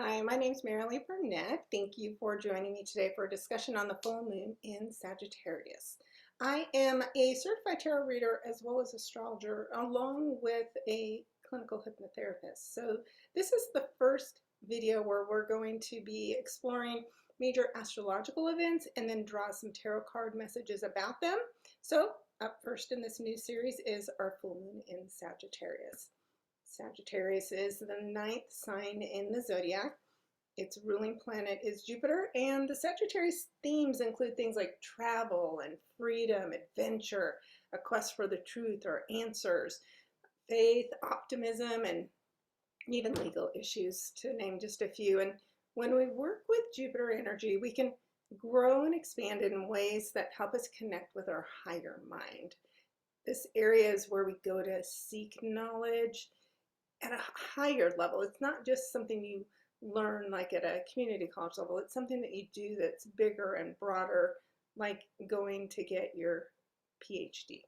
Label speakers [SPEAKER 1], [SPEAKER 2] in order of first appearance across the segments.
[SPEAKER 1] Hi, my name is Marilee Burnett. Thank you for joining me today for a discussion on the full moon in Sagittarius. I am a certified tarot reader as well as astrologer, along with a clinical hypnotherapist. So this is the first video where we're going to be exploring major astrological events and then draw some tarot card messages about them. So up first in this new series is our full moon in Sagittarius. Sagittarius is the ninth sign in the zodiac. Its ruling planet is Jupiter, and the Sagittarius themes include things like travel and freedom, adventure, a quest for the truth or answers, faith, optimism, and even legal issues, to name just a few. And when we work with Jupiter energy, we can grow and expand in ways that help us connect with our higher mind. This area is where we go to seek knowledge at a higher level. It's not just something you learn like at a community college level. It's something that you do that's bigger and broader, like going to get your PhD.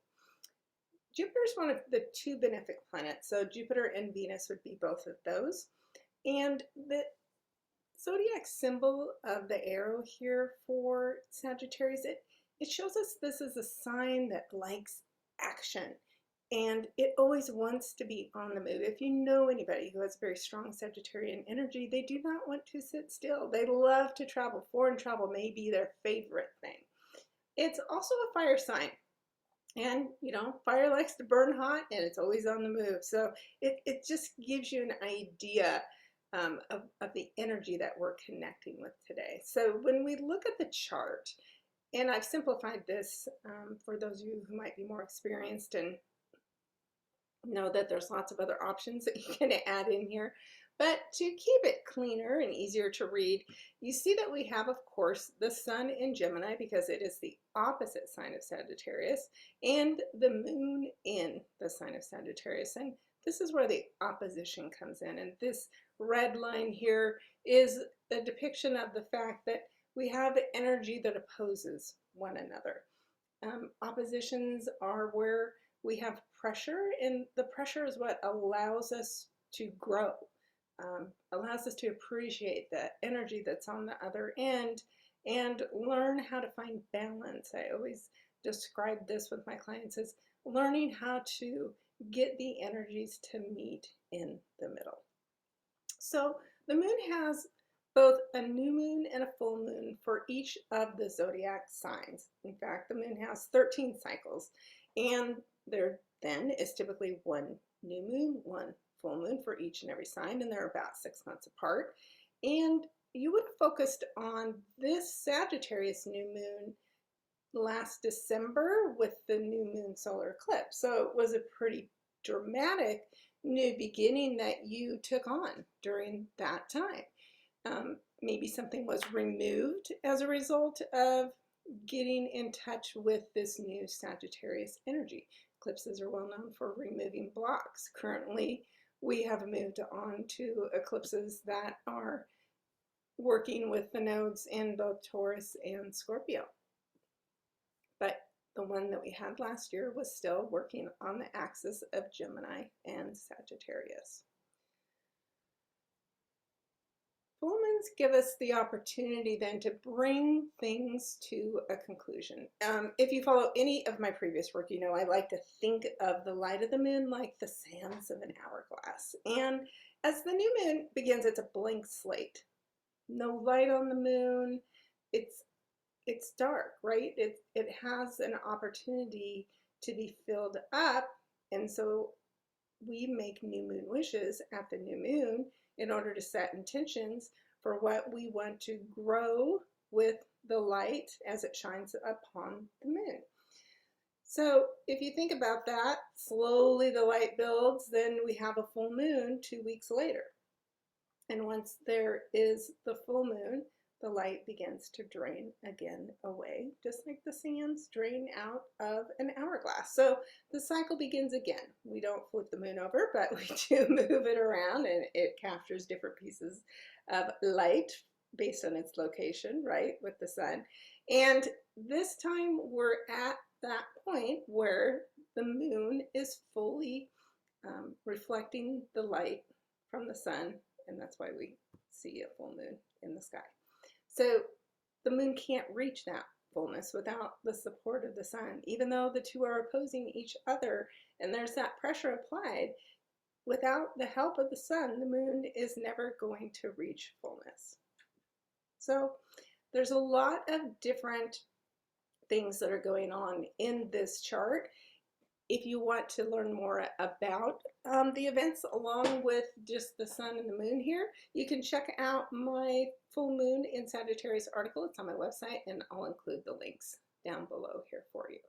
[SPEAKER 1] Jupiter is one of the two benefic planets, so Jupiter and Venus would be both of those. And the zodiac symbol of the arrow here for Sagittarius, it shows us this is a sign that likes action. And it always wants to be on the move. If you know anybody who has very strong Sagittarian energy, they do not want to sit still. They love to travel. Foreign travel may be their favorite thing. It's also a fire sign. And, fire likes to burn hot and it's always on the move. So it just gives you an idea of the energy that we're connecting with today. So when we look at the chart, and I've simplified this for those of you who might be more experienced and know that there's lots of other options that you can add in here. But to keep it cleaner and easier to read, you see that we have, of course, the sun in Gemini because it is the opposite sign of Sagittarius, and the moon in the sign of Sagittarius. And this is where the opposition comes in. And this red line here is a depiction of the fact that we have energy that opposes one another. Oppositions are where we have pressure, and the pressure is what allows us to grow, allows us to appreciate the energy that's on the other end and learn how to find balance. I always describe this with my clients as learning how to get the energies to meet in the middle. So the moon has both a new moon and a full moon for each of the zodiac signs. In fact, the moon has 13 cycles, and there then is typically one new moon, one full moon for each and every sign, and they're about 6 months apart. And you would have focused on this Sagittarius new moon last December with the new moon solar eclipse. So it was a pretty dramatic new beginning that you took on during that time. Maybe something was removed as a result of getting in touch with this new Sagittarius energy. Eclipses are well known for removing blocks. Currently, we have moved on to eclipses that are working with the nodes in both Taurus and Scorpio. But the one that we had last year was still working on the axis of Gemini and Sagittarius. Full moons give us the opportunity then to bring things to a conclusion. If you follow any of my previous work, you know I like to think of the light of the moon like the sands of an hourglass. And as the new moon begins, it's a blank slate. No light on the moon. It's dark, right? It has an opportunity to be filled up, and so we make new moon wishes at the new moon in order to set intentions for what we want to grow with the light as it shines upon the moon. So if you think about that, slowly the light builds, then we have a full moon 2 weeks later. And once there is the full moon, the light begins to drain again away, just like the sands drain out of an hourglass. So the cycle begins again. We don't flip the moon over, but we do move it around, and it captures different pieces of light based on its location, right, with the sun. And this time we're at that point where the moon is fully reflecting the light from the sun, and that's why we see a full moon in the sky. So the moon can't reach that fullness without the support of the sun, even though the two are opposing each other and there's that pressure applied. Without the help of the sun, the moon is never going to reach fullness. So there's a lot of different things that are going on in this chart. If you want to learn more about the events along with just the sun and the moon here, you can check out my full moon in Sagittarius article. It's on my website, and I'll include the links down below here for you.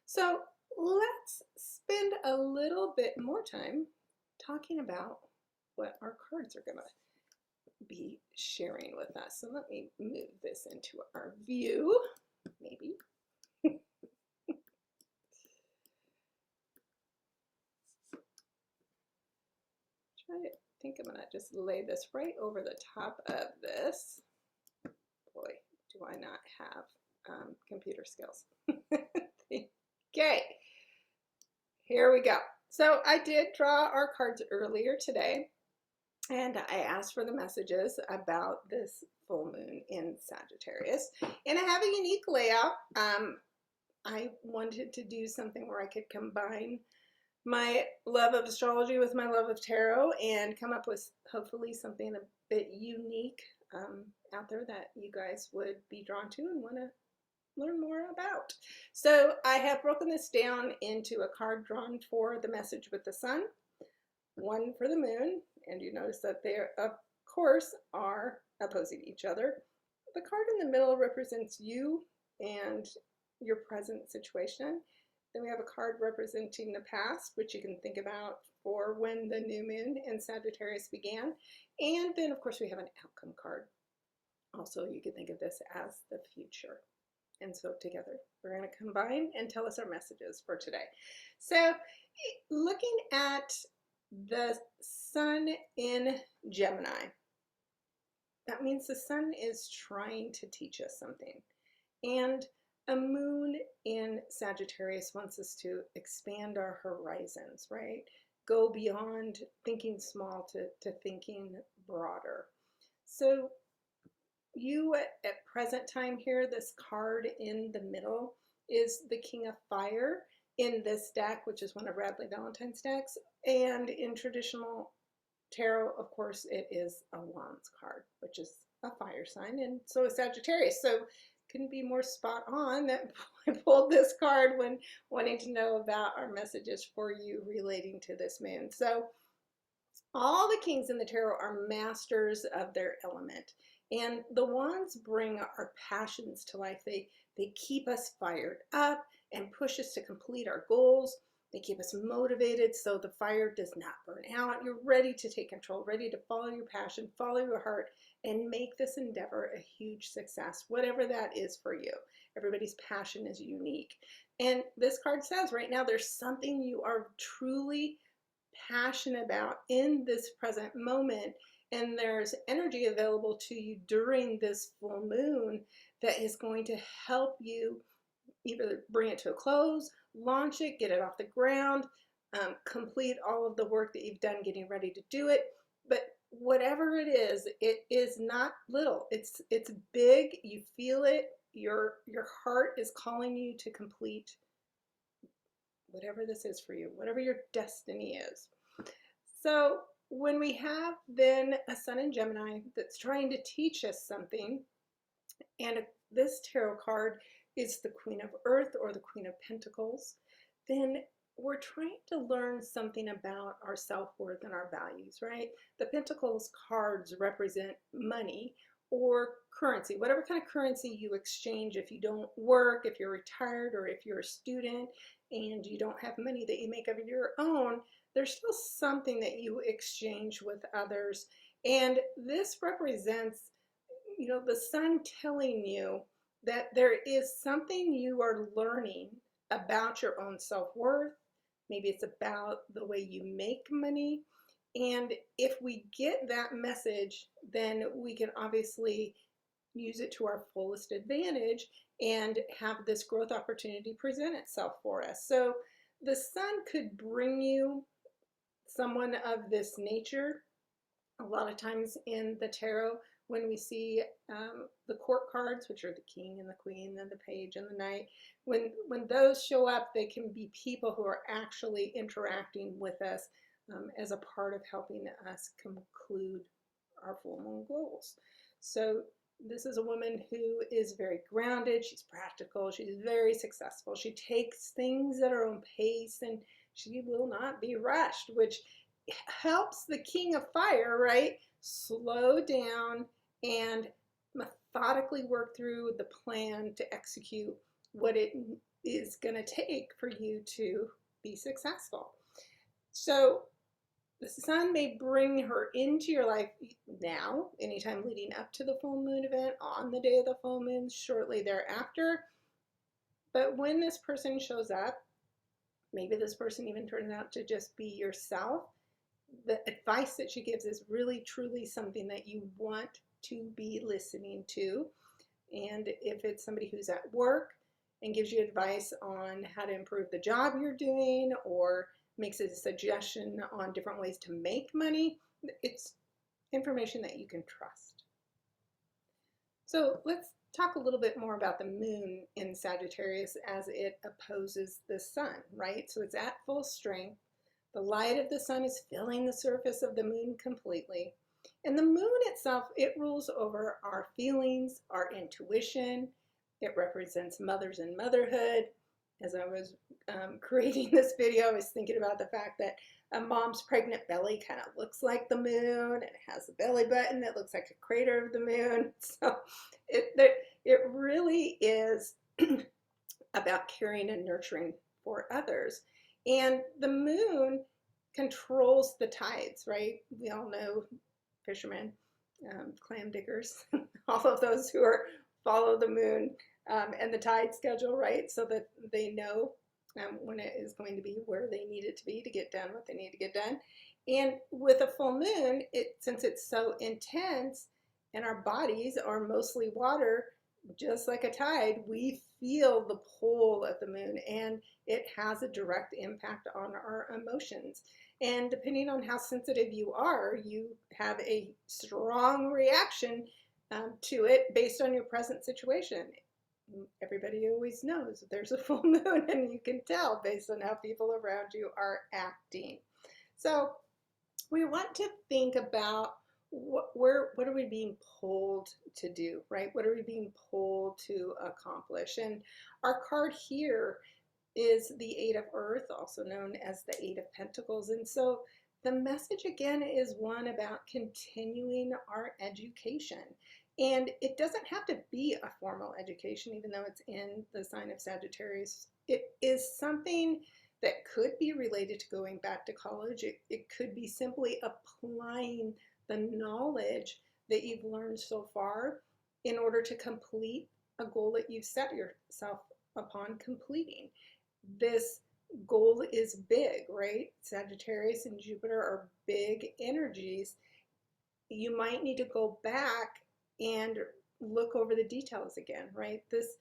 [SPEAKER 1] So let's spend a little bit more time talking about what our cards are going to be sharing with us. So let me move this into our view, maybe. I think I'm going to just lay this right over the top of this. Boy, do I not have computer skills. Okay, here we go. So I did draw our cards earlier today, and I asked for the messages about this full moon in Sagittarius. And I have a unique layout. I wanted to do something where I could combine my love of astrology with my love of tarot and come up with hopefully something a bit unique out there that you guys would be drawn to and want to learn more about. So I have broken this down into a card drawn for the message with the sun, one for the moon, and you notice that they of course are opposing each other. The card in the middle represents you and your present situation. Then we have a card representing the past, which you can think about for when the new moon in Sagittarius began. And then, of course, we have an outcome card. Also, you can think of this as the future. And so together, we're going to combine and tell us our messages for today. So looking at the sun in Gemini, that means the sun is trying to teach us something. And a moon in Sagittarius wants us to expand our horizons, right? Go beyond thinking small to thinking broader. So you at present time here, this card in the middle is the King of Fire in this deck, which is one of Radley Valentine's decks. And in traditional tarot, of course, it is a Wands card, which is a fire sign, and so is Sagittarius. So couldn't be more spot on that I pulled this card when wanting to know about our messages for you relating to this moon. So all the kings in the tarot are masters of their element, and the wands bring our passions to life. They keep us fired up and push us to complete our goals. They keep us motivated so the fire does not burn out. You're ready to take control, ready to follow your passion, follow your heart, and make this endeavor a huge success, whatever that is for you. Everybody's passion is unique. And this card says right now there's something you are truly passionate about in this present moment, and there's energy available to you during this full moon that is going to help you either bring it to a close, launch it, get it off the ground, complete all of the work that you've done getting ready to do it. But whatever it is not little. It's big. You feel it. Your heart is calling you to complete whatever this is for you, whatever your destiny is. So when we have then a sun in Gemini that's trying to teach us something, and this tarot card is the Queen of Earth or the Queen of Pentacles, then we're trying to learn something about our self-worth and our values, right? The Pentacles cards represent money or currency, whatever kind of currency you exchange if you don't work, if you're retired, or if you're a student and you don't have money that you make of your own, there's still something that you exchange with others. And this represents, you know, the sun telling you that there is something you are learning about your own self-worth. Maybe it's about the way you make money. And if we get that message, then we can obviously use it to our fullest advantage and have this growth opportunity present itself for us. So the sun could bring you someone of this nature, A lot of times in the tarot, when we see the court cards, which are the king and the queen and the page and the knight, when those show up, they can be people who are actually interacting with us as a part of helping us conclude our full moon goals. So this is a woman who is very grounded, she's practical, she's very successful. She takes things at her own pace and she will not be rushed, which helps the king of fire, right? Slow down and methodically work through the plan to execute what it is going to take for you to be successful. So the sun may bring her into your life now, anytime leading up to the full moon event, on the day of the full moon, shortly thereafter. But when this person shows up, maybe this person even turns out to just be yourself, the advice that she gives is really truly something that you want to be listening to. And if it's somebody who's at work and gives you advice on how to improve the job you're doing, or makes a suggestion on different ways to make money, it's information that you can trust. So let's talk a little bit more about the moon in Sagittarius as it opposes the sun, right? So it's at full strength. The light of the sun is filling the surface of the moon completely. And the moon itself, it rules over our feelings, our intuition. It represents mothers and motherhood. As I was creating this video, I was thinking about the fact that a mom's pregnant belly kind of looks like the moon, and it has a belly button that looks like a crater of the moon. So it really is about caring and nurturing for others. And the moon controls the tides, right? We all know fishermen, clam diggers, all of those who follow the moon and the tide schedule, right? So that they know when it is going to be, where they need it to be to get done what they need to get done. And with a full moon, since it's so intense and our bodies are mostly water, just like a tide, we feel the pull of the moon, and it has a direct impact on our emotions. And depending on how sensitive you are, you have a strong reaction to it based on your present situation. Everybody always knows that there's a full moon, and you can tell based on how people around you are acting. So we want to think about what are we being pulled to do, right? What are we being pulled to accomplish? And our card here is the Eight of Earth, also known as the Eight of Pentacles. And so the message again is one about continuing our education. And it doesn't have to be a formal education, even though it's in the sign of Sagittarius. It is something that could be related to going back to college. It could be simply applying the knowledge that you've learned so far in order to complete a goal that you've set yourself upon completing. This goal is big, right? Sagittarius and Jupiter are big energies. You might need to go back and look over the details again, right? This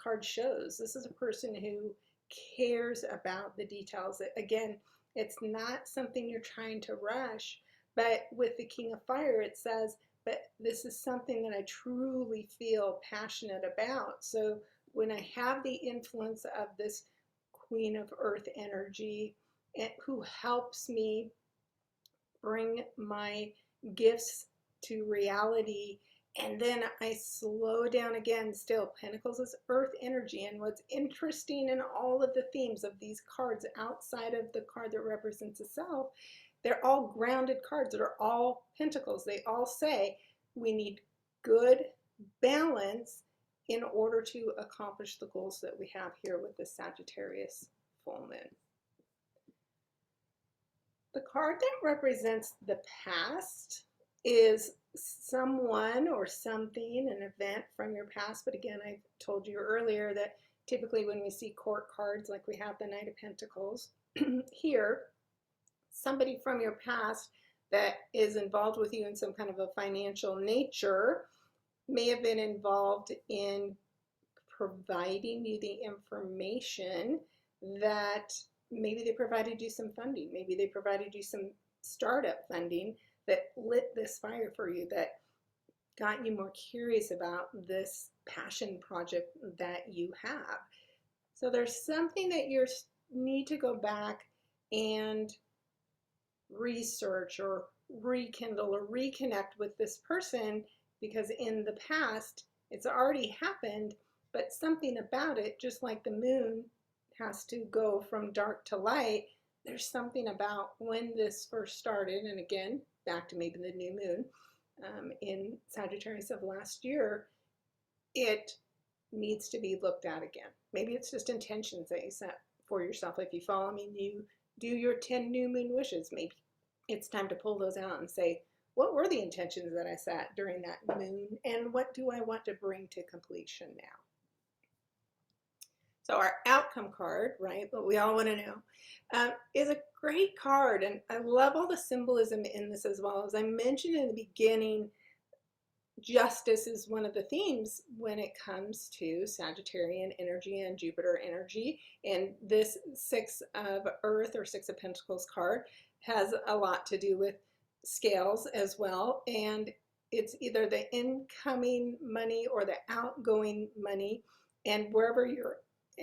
[SPEAKER 1] card shows this is a person who cares about the details. Again, it's not something you're trying to rush, but with the King of Fire, it says, but this is something that I truly feel passionate about. So when I have the influence of this Queen of Earth energy, who helps me bring my gifts to reality, and then I slow down again. Still, Pentacles is earth energy, and what's interesting in all of the themes of these cards outside of the card that represents the self, they're all grounded cards that are all Pentacles. They all say we need good balance in order to accomplish the goals that we have here with the Sagittarius full moon. The card that represents the past is someone or something, an event from your past. But again, I told you earlier that typically when we see court cards, like we have the Knight of Pentacles here, somebody from your past that is involved with you in some kind of a financial nature may have been involved in providing you the information that maybe they provided you some funding, maybe they provided you some startup funding that lit this fire for you, that got you more curious about this passion project that you have. So there's something that you need to go back and research or rekindle or reconnect with this person, because in the past it's already happened, but something about it, just like the moon has to go from dark to light, there's something about when this first started, and again, back to maybe the new moon in Sagittarius of last year, it needs to be looked at again. Maybe it's just intentions that you set for yourself. If you follow me, you do your 10 new moon wishes. Maybe it's time to pull those out and say, what were the intentions that I set during that moon, and what do I want to bring to completion now? So our outcome card, right, what we all want to know, is a great card, and I love all the symbolism in this as well. As I mentioned in the beginning, justice is one of the themes when it comes to Sagittarian energy and Jupiter energy, and this Six of Earth or Six of Pentacles card has a lot to do with scales as well, and it's either the incoming money or the outgoing money, and wherever you're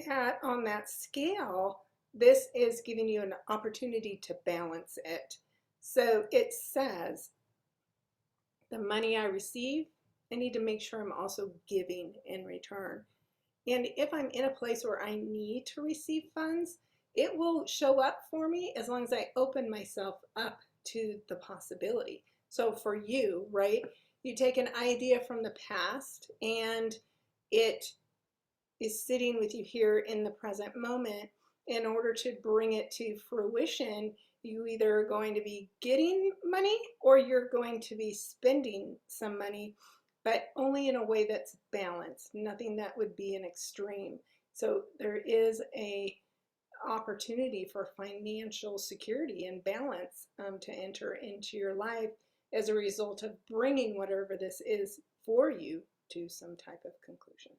[SPEAKER 1] at on that scale, this is giving you an opportunity to balance it. So it says, the money I receive, I need to make sure I'm also giving in return. And if I'm in a place where I need to receive funds, it will show up for me as long as I open myself up to the possibility. So for you, right, you take an idea from the past and it is sitting with you here in the present moment. In order to bring it to fruition, you either are going to be getting money or you're going to be spending some money, but only in a way that's balanced, nothing that would be an extreme. So there is a opportunity for financial security and balance to enter into your life as a result of bringing whatever this is for you to some type of conclusion.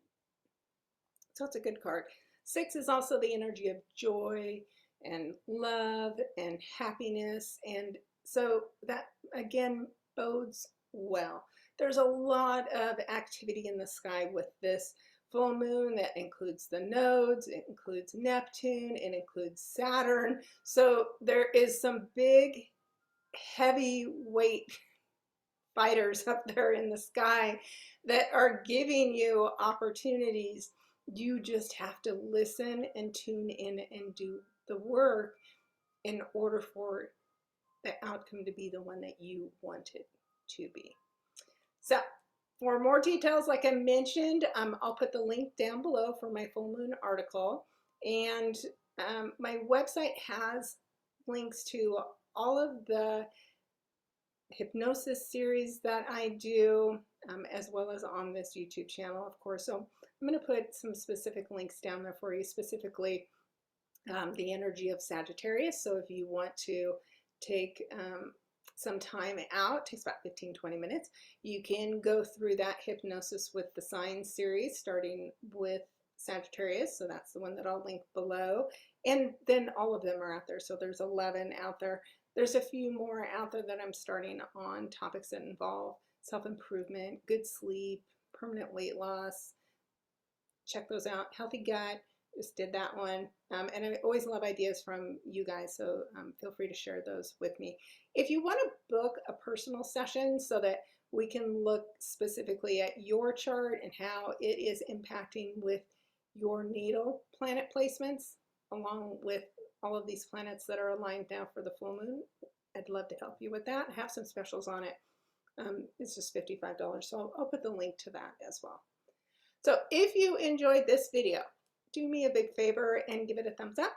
[SPEAKER 1] So it's a good card. Six is also the energy of joy and love and happiness. And so that, again, bodes well. There's a lot of activity in the sky with this full moon that includes the nodes, it includes Neptune, it includes Saturn. So there is some big, heavyweight fighters up there in the sky that are giving you opportunities. You just have to listen and tune in and do the work in order for the outcome to be the one that you want it to be. So for more details, like I mentioned, I'll put the link down below for my full moon article, and my website has links to all of the hypnosis series that I do, as well as on this YouTube channel, of course. So I'm going to put some specific links down there for you, specifically the energy of Sagittarius. So if you want to take some time out, takes about 15-20 minutes, you can go through that hypnosis with the signs series, starting with Sagittarius. So that's the one that I'll link below. And then all of them are out there. So there's 11 out there. There's a few more out there that I'm starting on, topics that involve self-improvement, good sleep, permanent weight loss. Check those out. Healthy gut, just did that one. And I always love ideas from you guys, so feel free to share those with me. If you want to book a personal session so that we can look specifically at your chart and how it is impacting with your natal planet placements, along with all of these planets that are aligned now for the full moon, I'd love to help you with that. I have some specials on it. It's just $55, so I'll put the link to that as well. So if you enjoyed this video, do me a big favor and give it a thumbs up.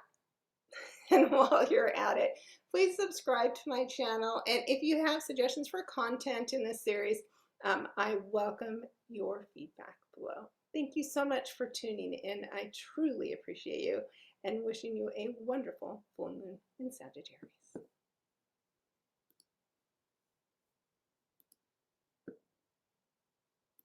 [SPEAKER 1] And while you're at it, please subscribe to my channel. And if you have suggestions for content in this series, I welcome your feedback below. Thank you so much for tuning in. I truly appreciate you, and wishing you a wonderful full moon in Sagittarius.